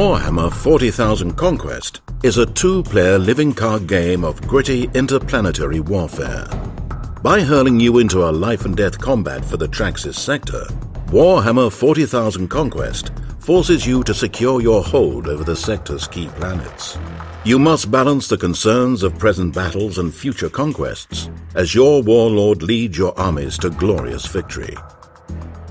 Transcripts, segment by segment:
Warhammer 40,000 Conquest is a two-player living card game of gritty interplanetary warfare. By hurling you into a life-and-death combat for the Traxis sector, Warhammer 40,000 Conquest forces you to secure your hold over the sector's key planets. You must balance the concerns of present battles and future conquests as your warlord leads your armies to glorious victory.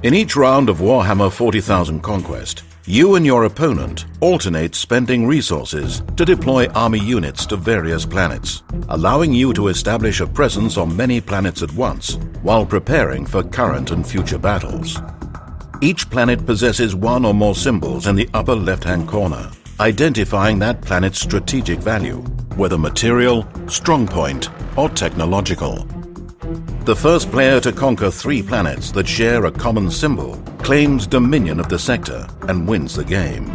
In each round of Warhammer 40,000 Conquest, you and your opponent alternate spending resources to deploy army units to various planets, allowing you to establish a presence on many planets at once while preparing for current and future battles. Each planet possesses one or more symbols in the upper left-hand corner, identifying that planet's strategic value, whether material, strong point, or technological. The first player to conquer 3 planets that share a common symbol claims dominion of the sector and wins the game.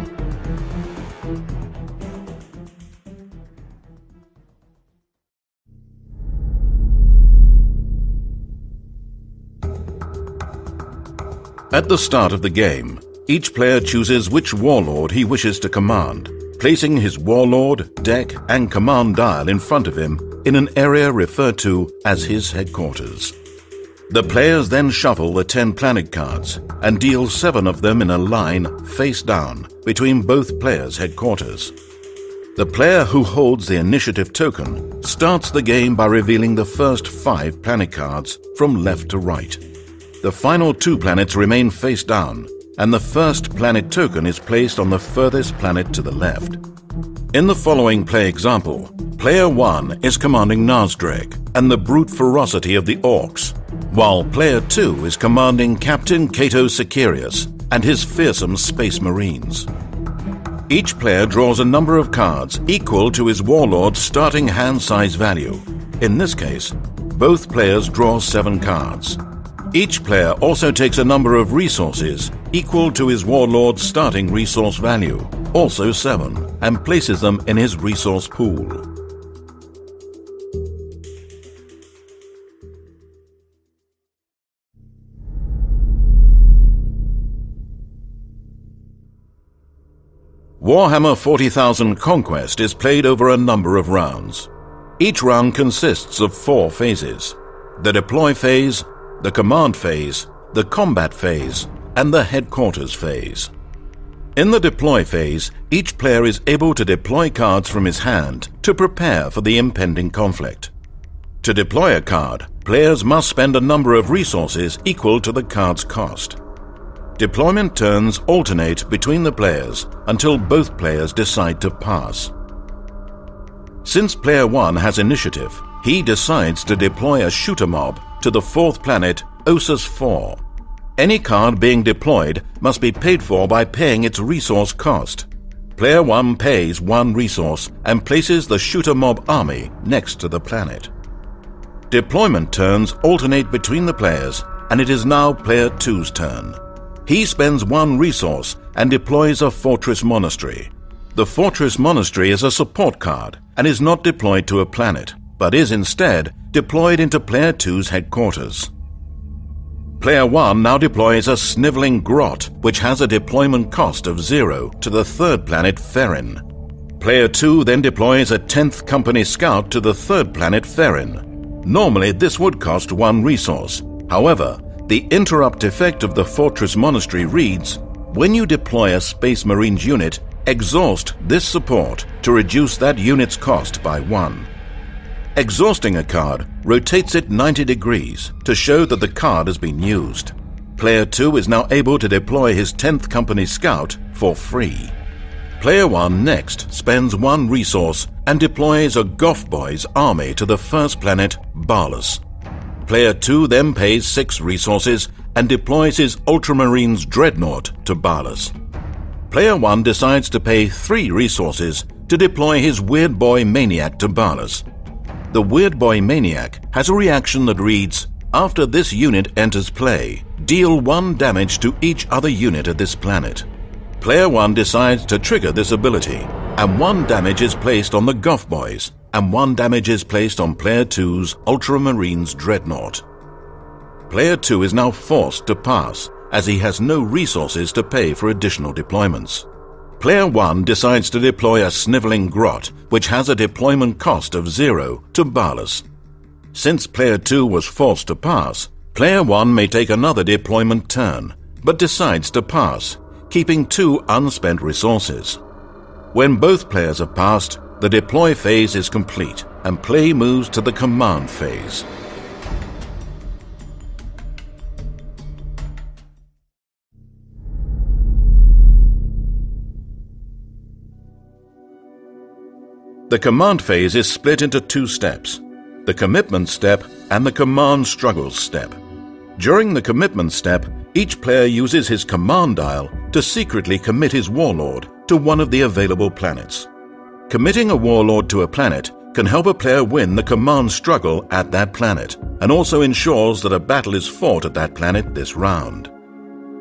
At the start of the game, each player chooses which warlord he wishes to command, placing his warlord, deck, and command dial in front of him in an area referred to as his headquarters. The players then shuffle the 10 planet cards and deal 7 of them in a line face down between both players' headquarters. The player who holds the initiative token starts the game by revealing the first 5 planet cards from left to right. The final 2 planets remain face down, and the first planet token is placed on the furthest planet to the left. In the following play example, Player 1 is commanding Nasdreg and the brute ferocity of the Orcs, while Player 2 is commanding Captain Cato Sicarius and his fearsome Space Marines. Each player draws a number of cards equal to his warlord's starting hand size value. In this case, both players draw 7 cards. Each player also takes a number of resources equal to his warlord's starting resource value, also 7, and places them in his resource pool. Warhammer 40,000 Conquest is played over a number of rounds. Each round consists of 4 phases: the deploy phase, the command phase, the combat phase, and the headquarters phase. In the deploy phase, each player is able to deploy cards from his hand to prepare for the impending conflict. To deploy a card, players must spend a number of resources equal to the card's cost. Deployment turns alternate between the players until both players decide to pass. Since Player 1 has initiative, he decides to deploy a shooter mob to the 4th planet, Osus 4. Any card being deployed must be paid for by paying its resource cost. Player 1 pays 1 resource and places the shooter mob army next to the planet. Deployment turns alternate between the players, and it is now Player 2's turn. He spends 1 resource and deploys a Fortress Monastery. The Fortress Monastery is a support card and is not deployed to a planet, but is instead deployed into Player 2's headquarters. Player 1 now deploys a Sniveling Grot, which has a deployment cost of 0 to the 3rd planet Ferrin. Player 2 then deploys a 10th Company Scout to the 3rd planet Ferrin. Normally this would cost 1 resource. However, the interrupt effect of the Fortress Monastery reads, when you deploy a Space Marines unit, exhaust this support to reduce that unit's cost by 1. Exhausting a card rotates it 90 degrees to show that the card has been used. Player 2 is now able to deploy his 10th Company Scout for free. Player 1 next spends 1 resource and deploys a Goth Boys army to the 1st planet, Balus. Player 2 then pays 6 resources and deploys his Ultramarines Dreadnought to Balus. Player 1 decides to pay 3 resources to deploy his Weird Boy Maniac to Balus. The Weird Boy Maniac has a reaction that reads, after this unit enters play, deal 1 damage to each other unit at this planet. Player 1 decides to trigger this ability, and 1 damage is placed on the Goth Boys, and 1 damage is placed on Player 2's Ultramarines Dreadnought. Player 2 is now forced to pass, as he has no resources to pay for additional deployments. Player 1 decides to deploy a snivelling grot, which has a deployment cost of 0 to Balus. Since Player 2 was forced to pass, Player 1 may take another deployment turn, but decides to pass, keeping 2 unspent resources. When both players have passed, the deploy phase is complete, and play moves to the command phase. The command phase is split into 2 steps, the commitment step and the command struggles step. During the commitment step, each player uses his command dial to secretly commit his warlord to one of the available planets. Committing a warlord to a planet can help a player win the command struggle at that planet, and also ensures that a battle is fought at that planet this round.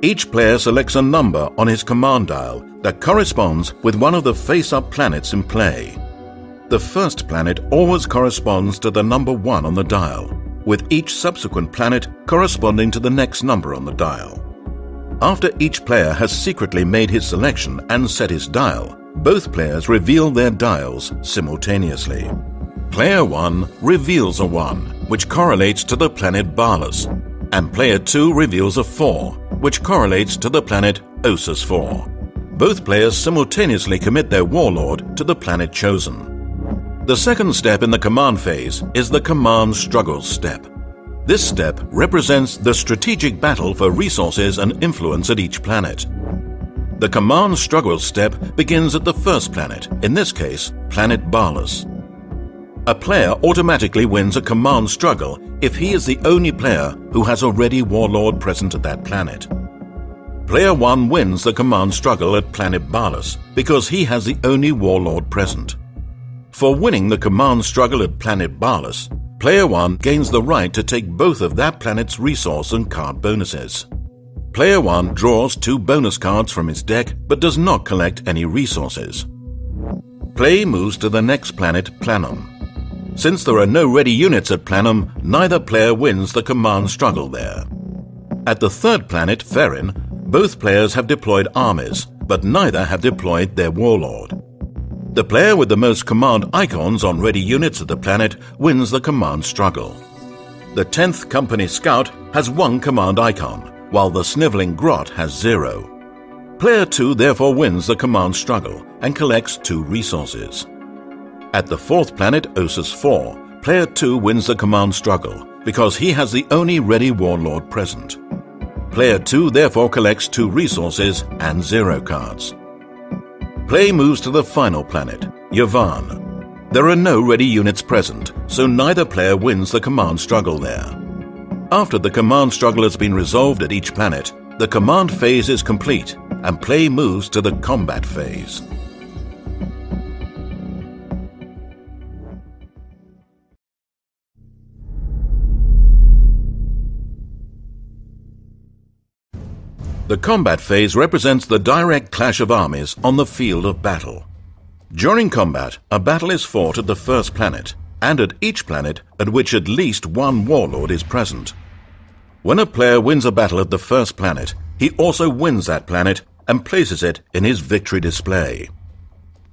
Each player selects a number on his command dial that corresponds with one of the face-up planets in play. The first planet always corresponds to the number 1 on the dial, with each subsequent planet corresponding to the next number on the dial. After each player has secretly made his selection and set his dial, both players reveal their dials simultaneously. Player 1 reveals a 1, which correlates to the planet Balus, and Player 2 reveals a 4, which correlates to the planet Osus 4. Both players simultaneously commit their warlord to the planet chosen. The second step in the command phase is the command struggles step. This step represents the strategic battle for resources and influence at each planet. The command struggles step begins at the first planet, in this case, planet Balus. A player automatically wins a command struggle if he is the only player who has a ready warlord present at that planet. Player 1 wins the command struggle at planet Balus because he has the only warlord present. For winning the command struggle at planet Balus, Player 1 gains the right to take both of that planet's resource and card bonuses. Player 1 draws 2 bonus cards from his deck but does not collect any resources. Play moves to the next planet, Planum. Since there are no ready units at Planum, neither player wins the command struggle there. At the third planet, Ferrin, both players have deployed armies, but neither have deployed their warlord. The player with the most command icons on ready units at the planet wins the command struggle. The 10th Company Scout has 1 command icon, while the Snivelling Grot has 0. Player 2 therefore wins the command struggle and collects 2 resources. At the 4th planet, Osus 4, Player 2 wins the command struggle because he has the only ready warlord present. Player 2 therefore collects 2 resources and 0 cards. Play moves to the final planet, Yavan. There are no ready units present, so neither player wins the command struggle there. After the command struggle has been resolved at each planet, the command phase is complete, and play moves to the combat phase. The combat phase represents the direct clash of armies on the field of battle. During combat, a battle is fought at the first planet, and at each planet at which at least 1 warlord is present. When a player wins a battle at the first planet, he also wins that planet and places it in his victory display.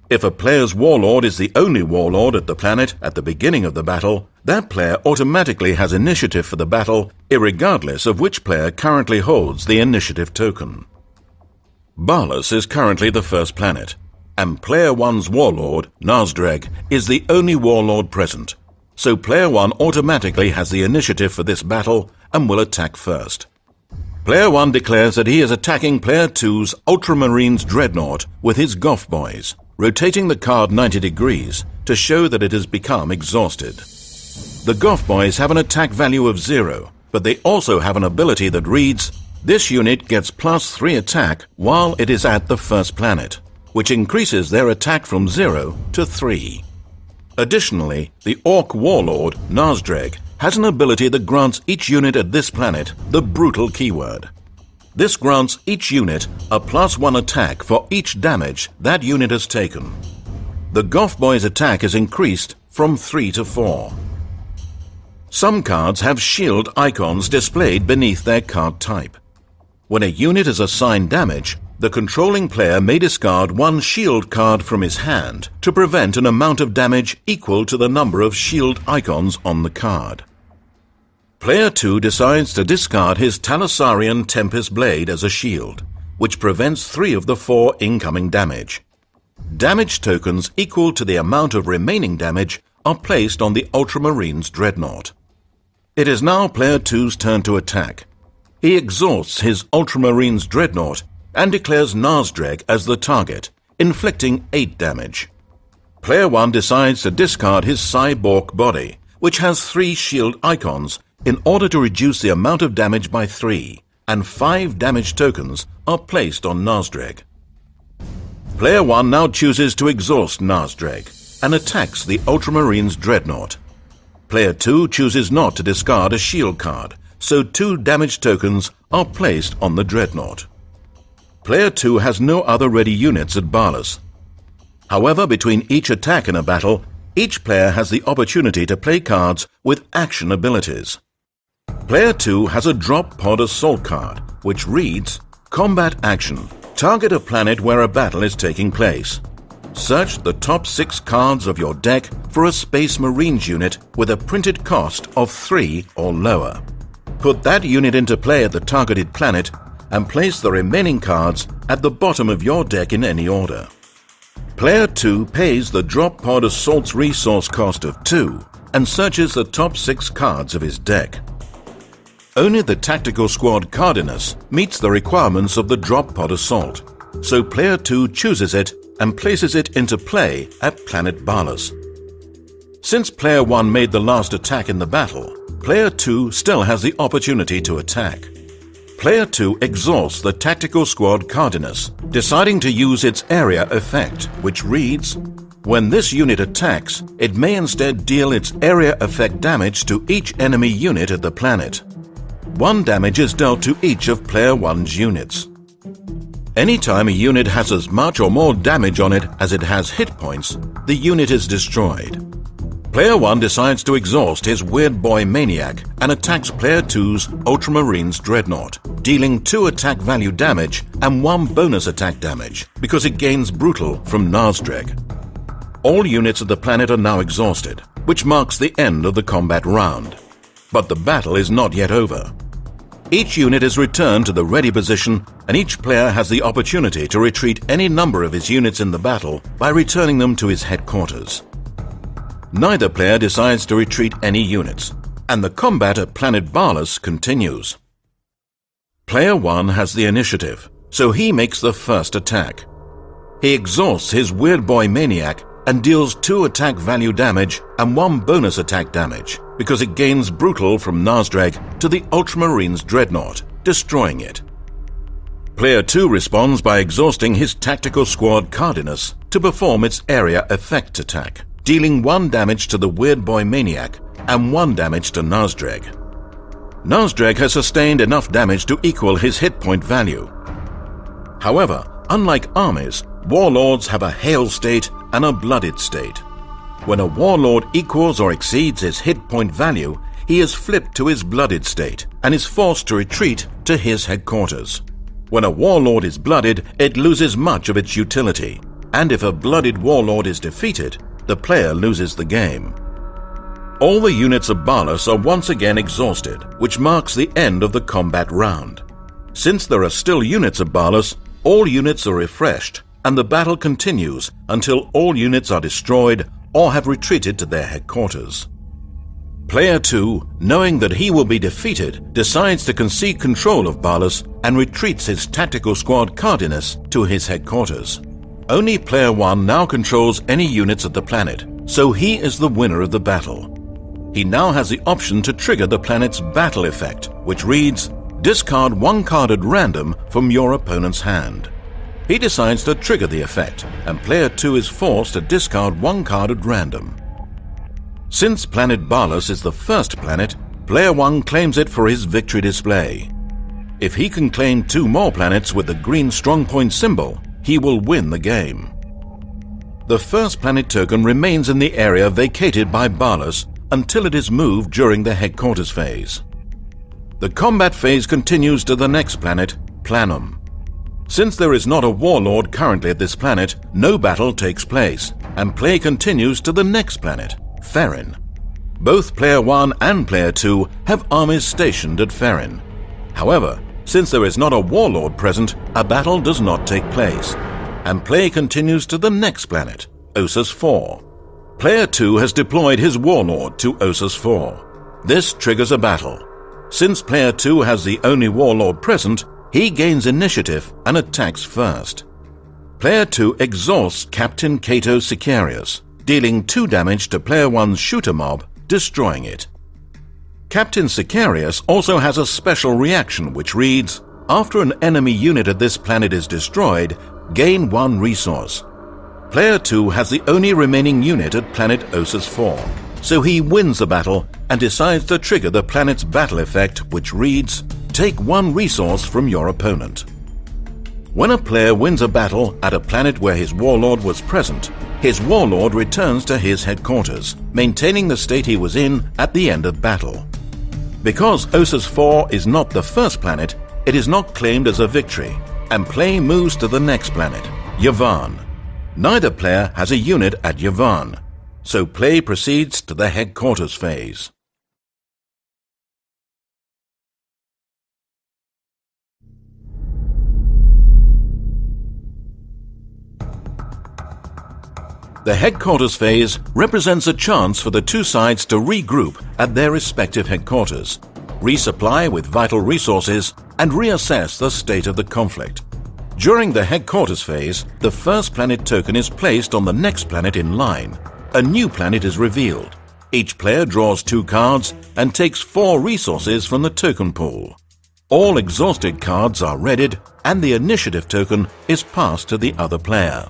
If a player's warlord is the only warlord at the planet at the beginning of the battle, that player automatically has initiative for the battle, irregardless of which player currently holds the initiative token. Balus is currently the first planet, and Player 1's warlord, Nazdreg, is the only warlord present, so Player 1 automatically has the initiative for this battle and will attack first. Player 1 declares that he is attacking Player 2's Ultramarines Dreadnought with his Goth Boys, rotating the card 90 degrees to show that it has become exhausted. The Goth Boys have an attack value of 0, but they also have an ability that reads, "This unit gets +3 attack while it is at the first planet," which increases their attack from 0 to 3. Additionally, the Orc Warlord, Nazdreg, has an ability that grants each unit at this planet the Brutal keyword. This grants each unit a +1 attack for each damage that unit has taken. The Goth Boy's attack is increased from 3 to 4. Some cards have shield icons displayed beneath their card type. When a unit is assigned damage, the controlling player may discard one shield card from his hand to prevent an amount of damage equal to the number of shield icons on the card. Player 2 decides to discard his Thalassarian Tempest Blade as a shield, which prevents 3 of the 4 incoming damage. Damage tokens equal to the amount of remaining damage are placed on the Ultramarine's Dreadnought. It is now Player 2's turn to attack. He exhausts his Ultramarine's Dreadnought and declares Nazdreg as the target, inflicting 8 damage. Player 1 decides to discard his Cyborg body, which has 3 shield icons, in order to reduce the amount of damage by 3, and 5 damage tokens are placed on Nazdreg. Player 1 now chooses to exhaust Nazdreg and attacks the Ultramarine's Dreadnought. Player 2 chooses not to discard a shield card, so 2 damage tokens are placed on the Dreadnought. Player 2 has no other ready units at Balas. However, between each attack in a battle, each player has the opportunity to play cards with action abilities. Player 2 has a Drop Pod Assault card, which reads, Combat Action. Target a planet where a battle is taking place. Search the top 6 cards of your deck for a Space Marines unit with a printed cost of 3 or lower. Put that unit into play at the targeted planet and place the remaining cards at the bottom of your deck in any order. Player 2 pays the Drop Pod Assault's resource cost of 2 and searches the top 6 cards of his deck. Only the Tactical Squad Cardinus meets the requirements of the Drop Pod Assault, so Player 2 chooses it and places it into play at Planet Balas. Since Player 1 made the last attack in the battle, Player 2 still has the opportunity to attack. Player 2 exhausts the Tactical Squad Cardinus, deciding to use its area effect, which reads, When this unit attacks, it may instead deal its area effect damage to each enemy unit at the planet. 1 damage is dealt to each of Player 1's units. Anytime a unit has as much or more damage on it as it has hit points, the unit is destroyed. Player 1 decides to exhaust his Weird Boy Maniac and attacks Player 2's Ultramarine's Dreadnought, dealing 2 attack value damage and 1 bonus attack damage because it gains Brutal from Nazdreg. All units of the planet are now exhausted, which marks the end of the combat round. But the battle is not yet over. Each unit is returned to the ready position, and each player has the opportunity to retreat any number of his units in the battle by returning them to his headquarters. Neither player decides to retreat any units, and the combat at Planet Balas continues. Player 1 has the initiative, so he makes the first attack. He exhausts his Weird Boy Maniac and deals 2 attack value damage and 1 bonus attack damage, because it gains Brutal from Nazdreg to the Ultramarine's Dreadnought, destroying it. Player 2 responds by exhausting his Tactical Squad Cardinus to perform its area effect attack, dealing 1 damage to the Weird Boy Maniac and 1 damage to Nazdreg. Nazdreg has sustained enough damage to equal his hit point value. However, unlike armies, warlords have a hail state and a blooded state. When a warlord equals or exceeds his hit point value, he is flipped to his blooded state and is forced to retreat to his headquarters. When a warlord is blooded, it loses much of its utility, and if a blooded warlord is defeated, the player loses the game. All the units of Balas are once again exhausted, which marks the end of the combat round. Since there are still units of Balas, all units are refreshed, and the battle continues until all units are destroyed or have retreated to their headquarters. Player 2, knowing that he will be defeated, decides to concede control of Balas and retreats his Tactical Squad Cardinus to his headquarters. Only Player 1 now controls any units at the planet, so he is the winner of the battle. He now has the option to trigger the planet's battle effect, which reads, Discard 1 card at random from your opponent's hand. He decides to trigger the effect, and Player 2 is forced to discard 1 card at random. Since Planet Balas is the first planet, Player 1 claims it for his victory display. If he can claim 2 more planets with the green strongpoint symbol, he will win the game. The first planet token remains in the area vacated by Balas until it is moved during the headquarters phase. The combat phase continues to the next planet, Planum. Since there is not a warlord currently at this planet, no battle takes place, and play continues to the next planet, Ferrin. Both Player 1 and Player 2 have armies stationed at Ferrin. However, since there is not a warlord present, a battle does not take place, and play continues to the next planet, Ossus 4. Player 2 has deployed his warlord to Ossus 4. This triggers a battle. Since Player 2 has the only warlord present, he gains initiative and attacks first. Player 2 exhausts Captain Cato Sicarius, dealing 2 damage to Player 1's shooter mob, destroying it. Captain Sicarius also has a special reaction which reads, after an enemy unit at this planet is destroyed, gain 1 resource. Player 2 has the only remaining unit at planet Ossus 4, so he wins the battle and decides to trigger the planet's battle effect which reads, take 1 resource from your opponent. When a player wins a battle at a planet where his warlord was present, his warlord returns to his headquarters, maintaining the state he was in at the end of battle. Because Ossus 4 is not the first planet, it is not claimed as a victory, and play moves to the next planet, Yavin. Neither player has a unit at Yavin, so play proceeds to the headquarters phase. The headquarters phase represents a chance for the 2 sides to regroup at their respective headquarters, resupply with vital resources, and reassess the state of the conflict. During the headquarters phase, the first planet token is placed on the next planet in line. A new planet is revealed. Each player draws 2 cards and takes 4 resources from the token pool. All exhausted cards are readied, and the initiative token is passed to the other player.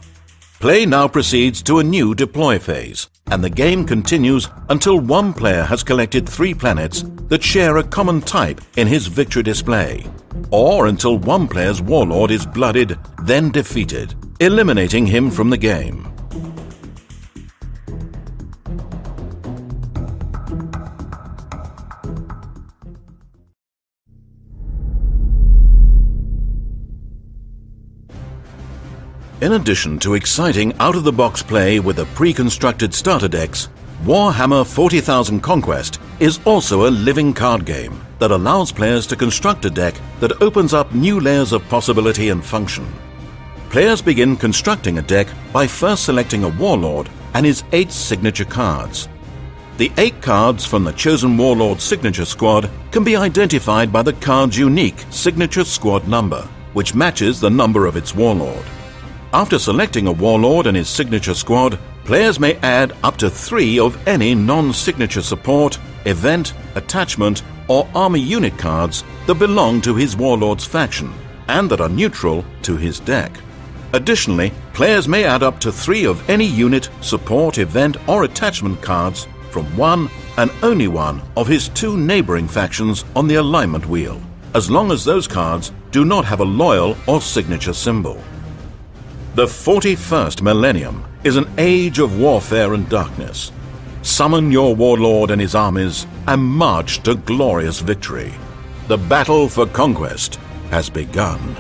Play now proceeds to a new deploy phase, and the game continues until one player has collected 3 planets that share a common type in his victory display, or until one player's warlord is blooded, then defeated, eliminating him from the game. In addition to exciting out-of-the-box play with the pre-constructed starter decks, Warhammer 40,000 Conquest is also a living card game that allows players to construct a deck that opens up new layers of possibility and function. Players begin constructing a deck by first selecting a warlord and his 8 signature cards. The 8 cards from the chosen warlord's signature squad can be identified by the card's unique signature squad number, which matches the number of its warlord. After selecting a warlord and his signature squad, players may add up to 3 of any non-signature support, event, attachment, or army unit cards that belong to his warlord's faction and that are neutral to his deck. Additionally, players may add up to 3 of any unit, support, event, or attachment cards from one and only one of his 2 neighboring factions on the alignment wheel, as long as those cards do not have a loyal or signature symbol. The 41st millennium is an age of warfare and darkness. Summon your warlord and his armies and march to glorious victory. The battle for conquest has begun.